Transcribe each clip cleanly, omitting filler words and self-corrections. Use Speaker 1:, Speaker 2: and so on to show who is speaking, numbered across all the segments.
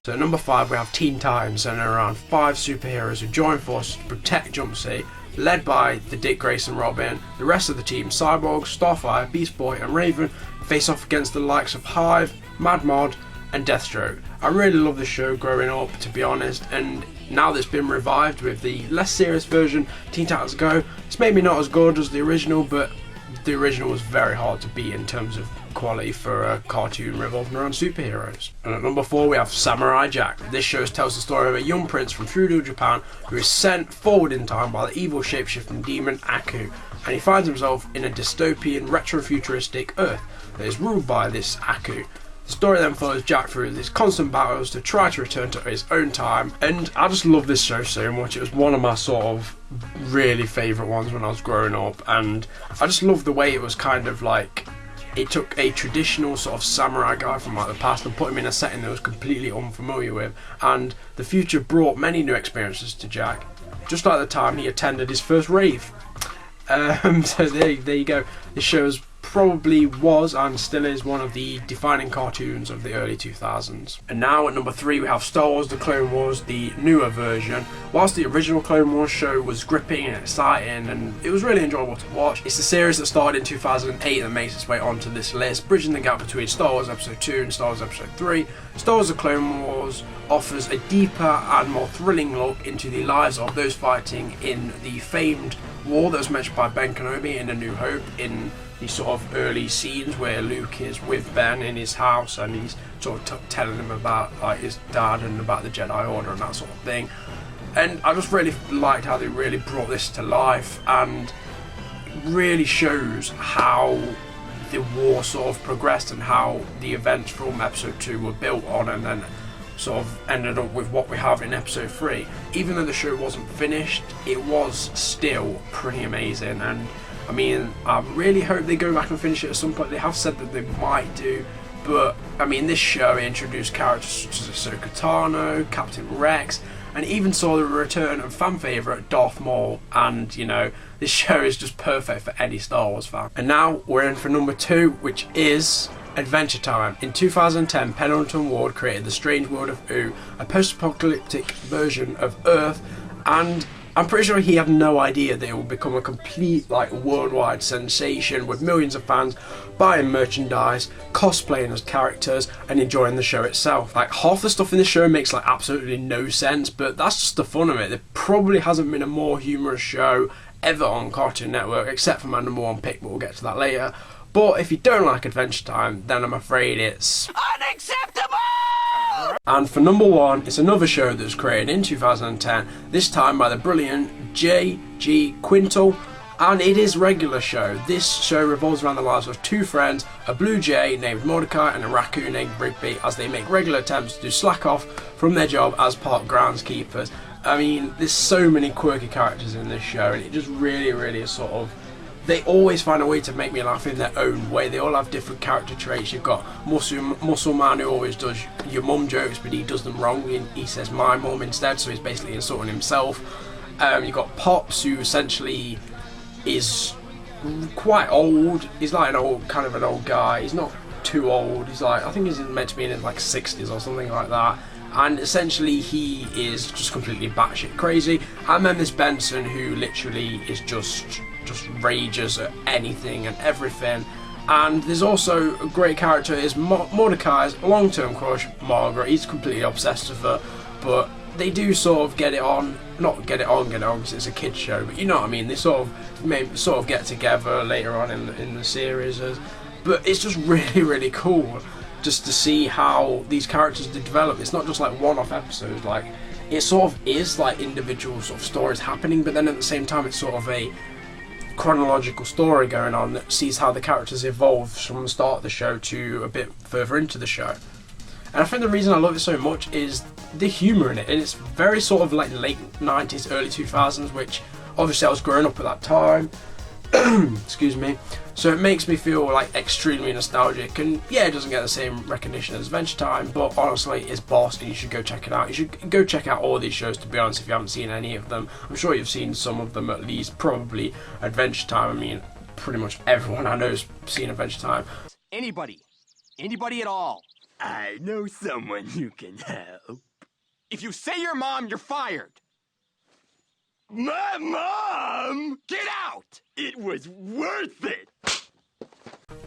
Speaker 1: So at number 5 we have Teen Titans, and around 5 superheroes who join forces to protect Jump City, led by the Dick Grayson Robin. The rest of the team, Cyborg, Starfire, Beast Boy and Raven, face off against the likes of Hive, Mad Mod and Deathstroke. I really love this show growing up, to be honest, and now that it's been revived with the less serious version, Teen Titans Go, it's maybe not as good as the original, but the original was very hard to beat in terms of quality for a cartoon revolving around superheroes. And at number 4 we have Samurai Jack. This show tells the story of a young prince from feudal Japan who is sent forward in time by the evil shapeshifting demon Aku, and he finds himself in a dystopian retrofuturistic Earth that is ruled by this Aku. The story then follows Jack through these constant battles to try to return to his own time, and I just love this show so much. It was one of my sort of really favourite ones when I was growing up, and I just love the way it was kind of like, it took a traditional sort of samurai guy from like the past and put him in a setting that he was completely unfamiliar with, and the future brought many new experiences to Jack, just like the time he attended his first rave. So there you go. This show's probably was and still is one of the defining cartoons of the early 2000s. And now at number 3 we have Star Wars The Clone Wars, the newer version. Whilst the original Clone Wars show was gripping and exciting and it was really enjoyable to watch, it's the series that started in 2008 that makes its way onto this list, bridging the gap between Star Wars Episode 2 and Star Wars Episode 3. Star Wars The Clone Wars offers a deeper and more thrilling look into the lives of those fighting in the famed war that was mentioned by Ben Kenobi in A New Hope, in these sort of early scenes where Luke is with Ben in his house and he's sort of telling him about like his dad and about the Jedi Order and that sort of thing. And I just really liked how they really brought this to life, and really shows how the war sort of progressed and how the events from episode 2 were built on and then sort of ended up with what we have in episode 3. Even though the show wasn't finished, it was still pretty amazing, and I mean, I really hope they go back and finish it at some point. They have said that they might do, but I mean, this show introduced characters such as Ahsoka Tano, Captain Rex, and even saw the return of fan favourite Darth Maul, and you know, this show is just perfect for any Star Wars fan. And now we're in for number 2, which is Adventure Time. In 2010, Pendleton Ward created The Strange World of Ooo, a post-apocalyptic version of Earth, and I'm pretty sure he had no idea that it would become a complete like worldwide sensation, with millions of fans buying merchandise, cosplaying as characters and enjoying the show itself. Like, half the stuff in the show makes like absolutely no sense, but that's just the fun of it. There probably hasn't been a more humorous show ever on Cartoon Network, except for my number 1 pick, but we'll get to that later. But if you don't like Adventure Time, then I'm afraid it's unacceptable! And for number 1, it's another show that was created in 2010, this time by the brilliant J.G. Quintal, and it is a regular show. This show revolves around the lives of 2 friends, a blue jay named Mordecai and a raccoon named Rigby, as they make regular attempts to slack off from their job as park groundskeepers. I mean, there's so many quirky characters in this show, and it just really is sort of, they always find a way to make me laugh in their own way. They all have different character traits. You've got Muscle Man, who always does your mum jokes, but he does them wrong. He says my mum instead, so he's basically insulting himself. You've got Pops, who essentially is quite old. He's like an old guy. He's not too old. He's like, I think he's meant to be in his like 60s or something like that. And essentially he is just completely batshit crazy. And then there's Benson, who literally is just rages at anything and everything. And there's also a great character is Mordecai's long-term crush, Margaret. He's completely obsessed with her, but they do sort of get it on, not get it on because it's a kids show, but you know what I mean. They sort of get together later on in the series, but it's just really cool just to see how these characters develop. It's not just like one-off episodes, like it sort of is like individual sort of stories happening, but then at the same time it's sort of a chronological story going on that sees how the characters evolve from the start of the show to a bit further into the show. And I think the reason I love it so much is the humour in it, and it's very sort of like late 90s, early 2000s, which obviously I was growing up at that time. Excuse me. So it makes me feel like extremely nostalgic, and yeah, it doesn't get the same recognition as Adventure Time, but honestly it's boss and you should go check it out. You should go check out all these shows, to be honest, if you haven't seen any of them. I'm sure you've seen some of them at least, probably Adventure Time. I mean, pretty much everyone I know has seen Adventure Time.
Speaker 2: Anybody at all. I know someone who can help.
Speaker 3: If you say your mom, you're fired.
Speaker 2: My mom?
Speaker 3: Get out!
Speaker 2: It was worth it.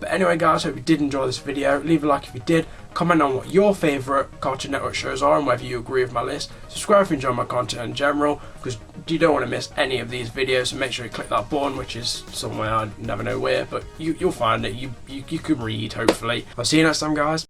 Speaker 1: But anyway guys, hope you did enjoy this video. Leave a like if you did, comment on what your favourite Cartoon Network shows are and whether you agree with my list. Subscribe if you enjoy my content in general, because you don't want to miss any of these videos, so make sure you click that button, which is somewhere I never know where, but you'll find it. You can read, hopefully. I'll see you next time guys.